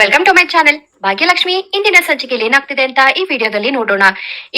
Welcome to my channel. Bhagyalakshmi ಇಂದಿನ ಸಂಚಿಕೆಯಲ್ಲಿ ಏನಾಗ್ತಿದೆ ಅಂತ ಈ ವಿಡಿಯೋದಲ್ಲಿ ನೋಡೋಣ.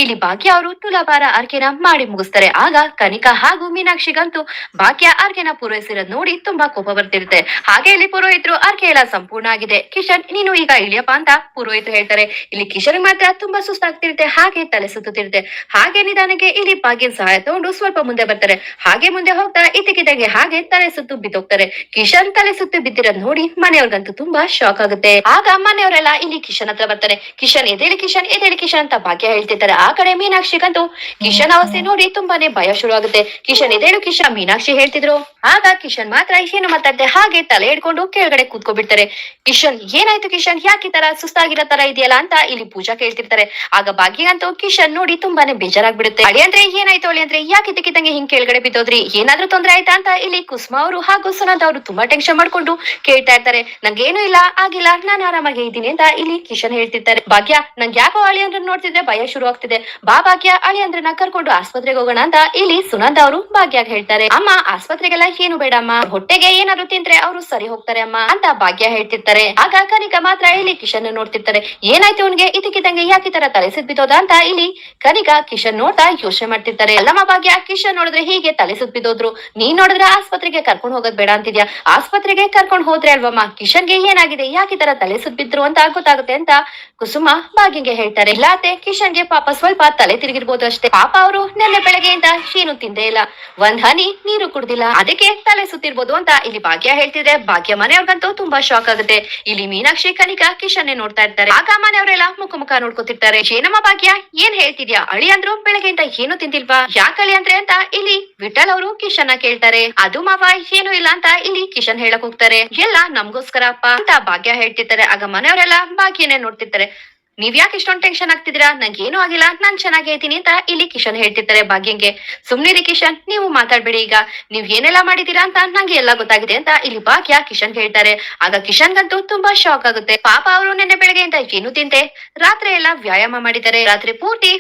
ಇಲ್ಲಿ ಭಾಗ್ಯ ಅವರು ತುಲಾಭಾರ ಆರ್ಕೆನ ಮಾಡಿ ಮುಗಿಸ್ತಾರೆ. ಆಗ ಕನಿಕಾ ಹಾಗೂ ಮೀನಾಕ್ಷಿಗಂತೂ ಭಾಗ್ಯ ಆರ್ಕೆನ ಪೂರೈಸಿರೋದ್ ನೋಡಿ ತುಂಬಾ ಕೋಪ ಬರ್ತಿರುತ್ತೆ. ಹಾಗೆ ಇಲ್ಲಿ ಪುರೋಹಿತರು ಆರ್ಕೆ ಎಲ್ಲ ಸಂಪೂರ್ಣ ಆಗಿದೆ, ಕಿಶನ್ ನೀನು ಈಗ ಇಳಿಯಪ್ಪ ಅಂತ ಪುರೋಹಿತರು ಹೇಳ್ತಾರೆ. ಇಲ್ಲಿ ಕಿಶನ್ ಮಾತ್ರ ತುಂಬಾ ಸುಸ್ತಾಗ್ತಿರುತ್ತೆ, ಹಾಗೆ ತಲೆ ಸುತ್ತುತ್ತಿರುತ್ತೆ. ಹಾಗೆ ನಿಧಾನಕ್ಕೆ ಇಲ್ಲಿ ಭಾಗ್ಯನ ಸಹಾಯ ತಗೊಂಡು ಸ್ವಲ್ಪ ಮುಂದೆ ಬರ್ತಾರೆ. ಹಾಗೆ ಮುಂದೆ ಹೋಗ್ತಾ ಇದ್ದಕ್ಕಿದ್ದಂಗೆ ಹಾಗೆ ತಲೆ ಸುತ್ತು ಬಿದ್ದೋಗ್ತಾರೆ. ಕಿಶನ್ ತಲೆ ಸುತ್ತು ಬಿದ್ದಿರೋದ್ ನೋಡಿ ಮನೆಯವ್ರಿಗಂತೂ ತುಂಬಾ ಶಾಕ್ ಆಗುತ್ತೆ. ಆಗ ಮನೆಯವರೆಲ್ಲ ಇಲ್ಲಿ ಕಿಶನ್ ಹತ್ರ ಬರ್ತಾರೆ. ಕಿಶನ್ ಎದೇಳಿ ಕಿಶನ್ ಎದೇಳಿ ಕಿಶನ್ ಅಂತ ಭಾಗ್ಯ ಹೇಳ್ತಿರ್ತಾರೆ. ಆ ಕಡೆ ಮೀನಾಕ್ಷಿಗಂತೂ ಕಿಶನ್ ಅವಸ್ಥೆ ನೋಡಿ ತುಂಬಾನೇ ಭಯ ಶುರು ಆಗುತ್ತೆ. ಕಿಶನ್ ಎದೇಳು ಕಿಶನ್ ಮೀನಾಕ್ಷಿ ಹೇಳ್ತಿದ್ರು. ಆಗ ಕಿಶನ್ ಮಾತ್ರ ಏನು ಮಾತಾಡ್ದೆ ಹಾಗೆ ತಲೆ ಹಿಡ್ಕೊಂಡು ಕೆಳಗಡೆ ಕೂತ್ಕೊಬಿಡ್ತಾರೆ. ಕಿಶನ್ ಏನಾಯ್ತು ಕಿಶನ್, ಯಾಕೆ ಈ ತರ ಸುಸ್ತಾಗಿರೋ ತರ ಇದೆಯಲ್ಲ ಅಂತ ಇಲ್ಲಿ ಪೂಜಾ ಕೇಳ್ತಿರ್ತಾರೆ. ಆಗ ಭಾಗ್ಯಗಂತೂ ಕಿಶನ್ ನೋಡಿ ತುಂಬಾನೇ ಬೇಜಾರಾಗ್ಬಿಡುತ್ತೆ. ಅಳಿ ಅಂದ್ರೆ ಏನಾಯ್ತು ಅಳಿ ಅಂದ್ರೆ ಯಾಕೆ ಇದಕ್ಕಿದ್ದಂಗೆ ಹಿಂಗ್ ಕೆಳಗಡೆ ಬಿದ್ದೋದ್ರಿ, ಏನಾದ್ರೂ ತೊಂದ್ರೆ ಆಯ್ತಾ ಅಂತ ಇಲ್ಲಿ ಕುಸುಮಾ ಅವರು ಹಾಗೂ ಸುನಂದ ಅವರು ತುಂಬಾ ಟೆನ್ಷನ್ ಮಾಡ್ಕೊಂಡು ಕೇಳ್ತಾ ಇರ್ತಾರೆ. ನಂಗೇನು ಇಲ್ಲ ಆಗಿಲ್ಲ, ನಾನು ಆರಾಮಾಗಿ ಇದ್ದೀನಿ ಅಂತ ಇಲ್ಲಿ ಕಿಶನ್ ಹೇಳ್ತಿರ್ತಾರೆ. ಭಾಗ್ಯ ನಂಗೆ ಯಾಕೋ ಅಳಿ ಅಂದ್ರೆ ನೋಡ್ತಿದ್ರೆ ಭಯ ಶುರು ಆಗ್ತಿದೆ, ಬಾ ಭಾಗ್ಯ ಅಳಿ ಅಂದ್ರೆ ಕರ್ಕೊಂಡು ಆಸ್ಪತ್ರೆಗೆ ಹೋಗೋಣ ಅಂತ ಇಲ್ಲಿ ಸುನಂದ ಅವರು ಭಾಗ್ಯ ಹೇಳ್ತಾರೆ. ಅಮ್ಮ ಆಸ್ಪತ್ರೆಗೆಲ್ಲ ಏನು ಬೇಡ ಅಮ್ಮ, ಹೊಟ್ಟೆಗೆ ಏನಾದ್ರು ತಿಂದ್ರೆ ಅವರು ಸರಿ ಹೋಗ್ತಾರೆ ಅಮ್ಮ ಅಂತ ಭಾಗ್ಯ ಹೇಳ್ತಿರ್ತಾರೆ. ಆಗ ಕನಿಕಾ ಮಾತ್ರ ಇಲ್ಲಿ ಕಿಶನ್ ನೋಡ್ತಿರ್ತಾರೆ. ಏನಾಯ್ತು ಅವನ್ಗೆ ಇದಕ್ಕಿದ್ದಂಗೆ ಯಾಕೆ ತರ ತಲೆ ಸುತ್ಬಿದ್ದೋದ ಅಂತ ಇಲ್ಲಿ ಕನಿಕಾ ಕಿಶನ್ ನೋಡ್ತಾ ಯೋಚನೆ ಮಾಡ್ತಿರ್ತಾರೆ. ಅಲ್ಲಮ್ಮ ಭಾಗ್ಯ, ಕಿಶನ್ ನೋಡಿದ್ರೆ ಹೀಗೆ ತಲೆ ಸುತ್ಬಿದ್ದೋದ್ರು, ನೀನ್ ನೋಡಿದ್ರೆ ಆಸ್ಪತ್ರೆಗೆ ಕರ್ಕೊಂಡು ಹೋಗೋದ್ ಬೇಡ ಅಂತಿದ್ಯಾ, ಆಸ್ಪತ್ರೆಗೆ ಕರ್ಕೊಂಡು ಹೋದ್ರೆ ಅಲ್ವಮ್ಮ ಕಿಶನ್ಗೆ ಏನಾಗಿದೆ ಯಾಕೆ ತರ ತಲೆ ಸುತ್ಬಿದ್ರು ಅಂತ ಗೊತ್ತಾಗುತ್ತೆ ಅಂತ ಕುಸುಮ ಭಾಗ್ಯಂಗೆ ಹೇಳ್ತಾರೆ. ಇಲ್ಲಾತೆ ಕಿಶನ್ಗೆ ಪಾಪ ಸ್ವಲ್ಪ ತಲೆ ತಿರುಗಿರ್ಬೋದು ಅಷ್ಟೇ, ಪಾಪ ಅವರು ನಿನ್ನೆ ಬೆಳಗ್ಗೆಯಿಂದ ಏನು ತಿಂದೇ ಇಲ್ಲ, ಒಂದ್ ಹನಿ ನೀರು ಕುಡ್ದಿಲ್ಲ, ಅದಕ್ಕೆ ತಲೆ ಸುತ್ತಿರ್ಬೋದು ಅಂತ ಇಲ್ಲಿ ಭಾಗ್ಯ ಹೇಳ್ತಿದ್ರೆ. ಭಾಗ್ಯ ಮನೆಯವ್ರಿಗಂತೂ ತುಂಬಾ ಶಾಕ್ ಆಗುತ್ತೆ. ಇಲ್ಲಿ ಮೀನಾಕ್ಷಿ ಕನಿಕಾ ಕಿಶನ್ ನೋಡ್ತಾ ಇರ್ತಾರೆ. ಆಗ ಮನೆಯವರೆಲ್ಲ ಮುಖ ನೋಡ್ಕೊತಿರ್ತಾರೆ. ಏನಮ್ಮ ಭಾಗ್ಯ ಏನ್ ಹೇಳ್ತಿದ್ಯಾ, ಅಳಿ ಅಂದ್ರು ಬೆಳಗ್ಗೆಯಿಂದ ಏನು ತಿಂದಿಲ್ವಾ, ಯಾಕಳಿ ಅಂದ್ರೆ ಅಂತ ಇಲ್ಲಿ ವಿಠಲ್ ಅವರು ಕಿಶನ್ ಕೇಳ್ತಾರೆ. ಅದು ಮಾವ ಏನು ಇಲ್ಲ ಅಂತ ಇಲ್ಲಿ ಕಿಶನ್ ಹೇಳಕ್ ಹೋಗ್ತಾರೆ. ಎಲ್ಲ ನಮ್ಗೋಸ್ಕರ ಅಪ್ಪ ಅಂತ ಭಾಗ್ಯ ಹೇಳ್ತಿರ್ತಾರೆ. ಆಗ ಮನೆಯವರೆಲ್ಲ ಭಾಗ್ಯನೇ ನೋಡ್ತಿರ್ತಾರೆ. ನೀವ್ ಯಾಕೆ ಇಷ್ಟೊಂದು ಟೆನ್ಷನ್ ಆಗ್ತಿದ್ದೀರಾ, ನಂಗೆ ಏನೂ ಆಗಿಲ್ಲ, ನಾನ್ ಚೆನ್ನಾಗೇ ಇದ್ದೀನಿ ಅಂತ ಇಲ್ಲಿ ಕಿಶನ್ ಹೇಳ್ತಿರ್ತಾರೆ. ಭಾಗ್ಯಂಗೆ ಸುಮ್ನಿರಿ ಕಿಶನ್, ನೀವು ಮಾತಾಡ್ಬೇಡಿ, ಈಗ ನೀವ್ ಏನೆಲ್ಲಾ ಮಾಡಿದೀರಾ ಅಂತ ನಂಗೆ ಎಲ್ಲ ಗೊತ್ತಾಗಿದೆ ಅಂತ ಇಲ್ಲಿ ಭಾಗ್ಯ ಕಿಶನ್ ಹೇಳ್ತಾರೆ. ಆಗ ಕಿಶನ್ಗಂತೂ ತುಂಬಾ ಶಾಕ್ ಆಗುತ್ತೆ. ಪಾಪ ಅವರು ನಿನ್ನೆ ಬೆಳಗ್ಗೆಯಿಂದ ಏನು ತಿಂತೆ ರಾತ್ರಿ ಎಲ್ಲ ವ್ಯಾಯಾಮ ಮಾಡಿದ್ದಾರೆ, ರಾತ್ರಿ ಪೂರ್ತಿ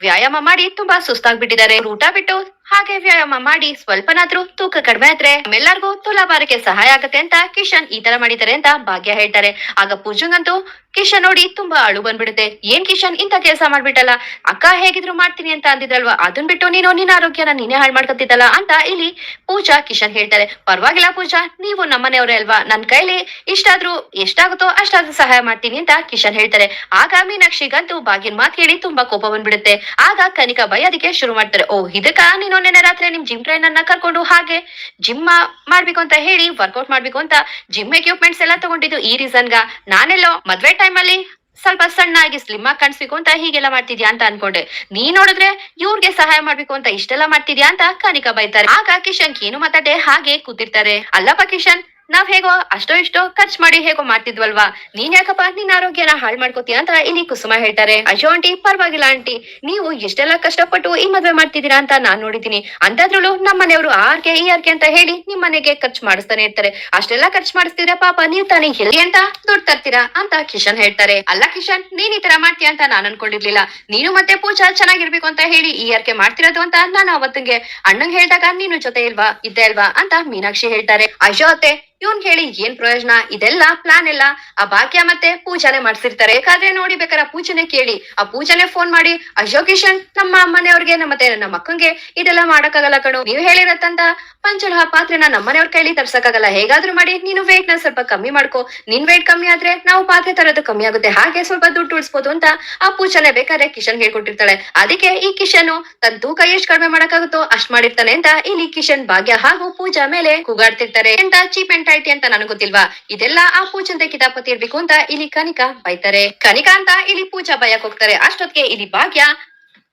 ವ್ಯಾಯಾಮ ಮಾಡಿ ತುಂಬಾ ಸುಸ್ತಾಗ್ಬಿಟ್ಟಿದ್ದಾರೆ. ಊಟ ಬಿಟ್ಟು ಹಾಗೆ ವ್ಯಾಯಾಮ ಮಾಡಿ ಸ್ವಲ್ಪನಾದ್ರೂ ತೂಕ ಕಡಿಮೆ ಆದ್ರೆ ಎಲ್ಲರಿಗೂ ತುಲಾಭಾರಕ್ಕೆ ಸಹಾಯ ಆಗುತ್ತೆ ಅಂತ ಕಿಶನ್ ಈ ತರ ಮಾಡಿದ್ದಾರೆ ಅಂತ ಭಾಗ್ಯ ಹೇಳ್ತಾರೆ. ಆಗ ಪೂಜಂಗಂತೂ ಕಿಶನ್ ನೋಡಿ ತುಂಬಾ ಅಳು ಬಂದ್ಬಿಡುತ್ತೆ. ಏನ್ ಕಿಶನ್ ಇಂತ ಕೆಲಸ ಮಾಡ್ಬಿಟ್ಟಲ್ಲ, ಅಕ್ಕ ಹೇಗಿದ್ರು ಮಾಡ್ತೀನಿ ಅಂತ ಅಂದಿದ್ರಲ್ವಾ, ಅದನ್ ಬಿಟ್ಟು ನೀನು ನಿನ್ನ ಆರೋಗ್ಯನ ನೀನೇ ಹಾಳು ಮಾಡ್ಕೊತಿದ್ದಲ್ಲ ಅಂತ ಇಲ್ಲಿ ಪೂಜಾ ಕಿಶನ್ ಹೇಳ್ತಾರೆ. ಪರವಾಗಿಲ್ಲ ಪೂಜಾ, ನೀವು ನಮ್ಮನೆಯವರೇ ಅಲ್ವಾ, ನನ್ ಕೈಲಿ ಇಷ್ಟಾದ್ರೂ ಎಷ್ಟಾಗುತ್ತೋ ಅಷ್ಟಾದ್ರೂ ಸಹಾಯ ಮಾಡ್ತೀನಿ ಅಂತ ಕಿಶನ್ ಹೇಳ್ತಾರೆ. ಆಗ ಮೀನಾಕ್ಷಿಗಂತೂ ಭಾಗ್ಯನ್ ಮಾತು ಕೇಳಿ ತುಂಬಾ ಕೋಪ ಬಂದ್ಬಿಡುತ್ತೆ. ಆಗ ಕನಿಕಾ ಅದಕ್ಕೆ ಶುರು ಮಾಡ್ತಾರೆ. ಓ ಇದಕ್ಕ ನೀನು ನೆನ್ನೆ ರಾತ್ರಿ ನಿಮ್ ಜಿಮ್ ಟ್ರೈನರ್ ನ ಕರ್ಕೊಂಡು ಹಾಗೆ ಜಿಮ್ ಮಾಡ್ಬೇಕು ಅಂತ ಹೇಳಿ ವರ್ಕೌಟ್ ಮಾಡ್ಬೇಕು ಅಂತ ಜಿಮ್ ಎಕ್ವಿಪ್ಮೆಂಟ್ಸ್ ಎಲ್ಲ ತಗೊಂಡಿದ್ದು ಈ ರೀಸನ್ಗ, ನಾನೆಲ್ಲೋ ಮದ್ವೆ ಟೈಮ್ ಅಲ್ಲಿ ಸ್ವಲ್ಪ ಸಣ್ಣಾಗಿ ಸ್ಲಿಮ್ ಆಗಿ ಕಾಣಿಸ್ಬೇಕು ಅಂತ ಹೀಗೆಲ್ಲ ಮಾಡ್ತಿದ್ಯಾ ಅಂತ ಅನ್ಕೊಂಡೆ, ನೀ ನೋಡಿದ್ರೆ ಇವ್ರಿಗೆ ಸಹಾಯ ಮಾಡ್ಬೇಕು ಅಂತ ಇಷ್ಟೆಲ್ಲ ಮಾಡ್ತಿದ್ಯಾ ಅಂತ ಕನಿಕಾ ಬೈತಾರೆ. ಆಗ ಕಿಶನ್ ಏನು ಮಾತಾಡೆ ಹಾಗೆ ಕೂತಿರ್ತಾರೆ. ಅಲ್ಲಪ್ಪ ಕಿಶನ್, ನಾವ್ ಹೇಗೋ ಅಷ್ಟೋ ಇಷ್ಟೋ ಖರ್ಚು ಮಾಡಿ ಹೇಗೋ ಮಾಡ್ತಿದ್ವಲ್ವಾ, ನೀನ್ ಯಾಕಪ್ಪ ನಿನ್ನ ಆರೋಗ್ಯನ ಹಾಳು ಮಾಡ್ಕೋತೀಯ ಅಂತ ಇಲ್ಲಿ ಕುಸುಮ ಹೇಳ್ತಾರೆ. ಅಯ್ಯೋ ಆಂಟಿ ಪರವಾಗಿಲ್ಲ ಆಂಟಿ, ನೀವು ಎಷ್ಟೆಲ್ಲ ಕಷ್ಟಪಟ್ಟು ಈ ಮದ್ವೆ ಮಾಡ್ತಿದ್ದೀರಾ ಅಂತ ನಾನ್ ನೋಡಿದೀನಿ, ಅಂತದ್ರಲ್ಲೂ ನಮ್ಮ ಮನೆಯವರು ಆರ್ಕೆ ಈ ಆರ್ಕೆ ಅಂತ ಹೇಳಿ ನಿಮ್ ಮನೆಗೆ ಖರ್ಚು ಮಾಡಿಸ್ತಾನೆ ಇರ್ತಾರೆ, ಅಷ್ಟೆಲ್ಲ ಖರ್ಚು ಮಾಡಿಸ್ತಿದ್ರೆ ಪಾಪ ನೀವ್ ತಾನೇ ಎಲ್ಲಿ ಅಂತ ದುಡ್ಡು ತರ್ತೀರಾ ಅಂತ ಕಿಶನ್ ಹೇಳ್ತಾರೆ. ಅಲ್ಲ ಕಿಶನ್, ನೀನ್ ಈ ತರ ಮಾಡ್ತೀಯ ಅಂತ ನಾನ್ ಅನ್ಕೊಂಡಿರ್ಲಿಲ್ಲ, ನೀನು ಮತ್ತೆ ಪೂಜಾ ಚೆನ್ನಾಗಿರ್ಬೇಕು ಅಂತ ಹೇಳಿ ಈ ಆರ್ಕೆ ಮಾಡ್ತಿರೋದು ಅಂತ ನಾನು ಅವತ್ತಿಗೆ ಅಣ್ಣಂಗ್ ಹೇಳ್ದಾಗ ನೀನು ಜೊತೆ ಇದ್ದೆ ಅಲ್ವಾ ಅಂತ ಮೀನಾಕ್ಷಿ ಹೇಳ್ತಾರೆ. ಅಯ್ಯೋ ಅತ್ತೆ, ಇವನ್ ಹೇಳಿ ಏನ್ ಪ್ರಯೋಜನ, ಇದೆಲ್ಲ ಪ್ಲಾನ್ ಎಲ್ಲ ಆ ಭಾಗ್ಯ ಮತ್ತೆ ಪೂಜಾನೆ ಮಾಡ್ಸಿರ್ತಾರೆ, ಬೇಕಾದ್ರೆ ನೋಡಿ ಬೇಕಾದ್ರೆ ಪೂಜನೆ ಕೇಳಿ, ಆ ಪೂಜನೆ ಫೋನ್ ಮಾಡಿ ಅಯ್ಯೋ ಕಿಶನ್ ನಮ್ಮ ಮನೆಯವ್ರಿಗೆ ಮತ್ತೆ ನಮ್ಮ ಅಕ್ಕಂಗೆ ಇದೆಲ್ಲ ಮಾಡಕ್ಕಾಗಲ್ಲ ಕಣು, ನೀವ್ ಹೇಳಿರತ್ತಂತ ಪಂಚಲೋಹ ಪಾತ್ರೆನ ನಮ್ಮನೆಯವ್ರ ಕೈಲಿ ತರ್ಸಕ್ಕಾಗಲ್ಲ, ಹೇಗಾದ್ರೂ ಮಾಡಿ ನೀನು ವೇಟ್ ನ ಸ್ವಲ್ಪ ಕಮ್ಮಿ ಮಾಡ್ಕೋ, ನಿನ್ ವೇಟ್ ಕಮ್ಮಿ ಆದ್ರೆ ನಾವು ಪಾತ್ರೆ ತರೋದು ಕಮ್ಮಿ ಆಗುತ್ತೆ, ಹಾಗೆ ಸ್ವಲ್ಪ ದುಡ್ಡು ಉಳಿಸ್ಬೋದು ಅಂತ ಆ ಪೂಜನೆ ಬೇಕಾದ್ರೆ ಕಿಶನ್ ಹೇಳ್ಕೊಟ್ಟಿರ್ತಾಳೆ. ಅದಕ್ಕೆ ಈ ಕಿಶನ್ ತನ್ನ ತೂಕ ಎಷ್ಟು ಕಡಿಮೆ ಮಾಡಕ್ಕಾಗುತ್ತೋ ಅಷ್ಟ್ ಮಾಡಿರ್ತಾನೆ ಅಂತ ಇಲ್ಲಿ ಕಿಶನ್ ಭಾಗ್ಯ ಹಾಗೂ ಪೂಜಾ ಮೇಲೆ ಕೂಗಾಡ್ತಿರ್ತಾರೆ. ಎಂತ ಚೀಪ್ ಅಂಡ್ ಟೈಟಿ ಅಂತ ನನಗೆ ಗೊತ್ತಿಲ್ವಾ, ಇದೆಲ್ಲ ಆ ಪೂಜಂತೆ ಕಿತಾಪತಿ ಇರ್ಬೇಕು ಅಂತ ಇಲ್ಲಿ ಕನಿಕಾ ಬೈತಾರೆ. ಕನಿಕಾ ಅಂತ ಇಲ್ಲಿ ಪೂಜಾ ಬಯಕ್ ಹೋಗ್ತಾರೆ. ಅಷ್ಟೊತ್ತಿಗೆ ಇಲ್ಲಿ ಭಾಗ್ಯ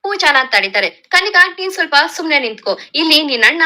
ಪೂಜಾನ ತಡಿತಾರೆ. ಕನಿಕಾ ನೀನ್ ಸ್ವಲ್ಪ ಸುಮ್ನೆ ನಿಂತ್ಕೋ, ಇಲ್ಲಿ ನಿನ್ನ ಅಣ್ಣ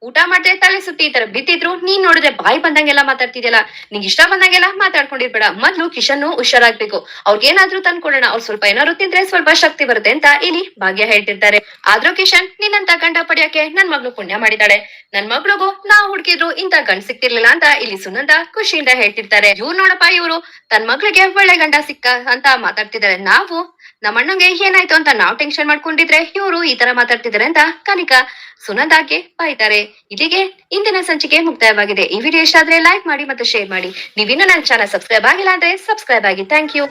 ಊಟ ಮಾಡ್ದೆ ತಲೆ ಸುತ್ತಿ ಈ ತರ ಬಿದ್ದಿದ್ರು ನೀನ್ ನೋಡಿದ್ರೆ ಬಾಯಿ ಬಂದಂಗೆಲ್ಲ ಮಾತಾಡ್ತಿದ್ಯಲ್ಲ, ನಿಂಗೆ ಇಷ್ಟ ಬಂದಂಗೆಲ್ಲ ಮಾತಾಡ್ಕೊಂಡಿರ್ಬೇಡ, ಮೊದ್ಲು ಕಿಶನ್ ಹುಷಾರಾಗ್ಬೇಕು, ಅವ್ರಿಗೇನಾದ್ರೂ ತಂದ್ಕೊಡೋಣ, ಅವ್ರು ಸ್ವಲ್ಪ ಏನಾದ್ರು ತಿಂದ್ರೆ ಸ್ವಲ್ಪ ಶಕ್ತಿ ಬರುತ್ತೆ ಅಂತ ಇಲ್ಲಿ ಭಾಗ್ಯ ಹೇಳ್ತಿರ್ತಾರೆ. ಆದ್ರೂ ಕಿಶನ್ ನಿನ್ನಂತ ಗಂಡ ಪಡಿಯಕ್ಕೆ ನನ್ ಮಗಳು ಪುಣ್ಯ ಮಾಡಿದಾಳೆ, ನನ್ ಮಗಳಿಗೂ ನಾವ್ ಹುಡುಕಿದ್ರು ಇಂತ ಗಂಡ ಸಿಕ್ತಿರ್ಲಿಲ್ಲ ಅಂತ ಇಲ್ಲಿ ಸುನಂದ ಖುಷಿಯಿಂದ ಹೇಳ್ತಿರ್ತಾರೆ. ಇವ್ರು ನೋಡಪ್ಪ, ಇವ್ರು ತನ್ ಮಗಳಿಗೆ ಒಳ್ಳೆ ಗಂಡ ಸಿಕ್ಕ ಅಂತ ಮಾತಾಡ್ತಿದ್ದಾರೆ, ನಾವು ನಮ್ಮ ಅಣ್ಣಂಗೆ ಏನಾಯ್ತು ಅಂತ ನಾವ್ ಟೆನ್ಷನ್ ಮಾಡ್ಕೊಂಡಿದ್ರೆ ಇವರು ಈ ತರ ಮಾತಾಡ್ತಿದಾರೆ ಅಂತ ಕನಿಕಾ ಸುನಂದಾಗೆ ಬೈತಾರೆ. ಇಲ್ಲಿಗೆ ಇಂದಿನ ಸಂಚಿಕೆ ಮುಕ್ತಾಯವಾಗಿದೆ. ಈ ವಿಡಿಯೋ ಇಷ್ಟ ಆದ್ರೆ ಲೈಕ್ ಮಾಡಿ ಮತ್ತು ಶೇರ್ ಮಾಡಿ. ನೀವಿನ್ನೂ ನನ್ನ ಚಾನಲ್ ಸಬ್ಸ್ಕ್ರೈಬ್ ಆಗಿಲ್ಲ ಅಂದ್ರೆ ಸಬ್ಸ್ಕ್ರೈಬ್ ಆಗಿ. Thank you.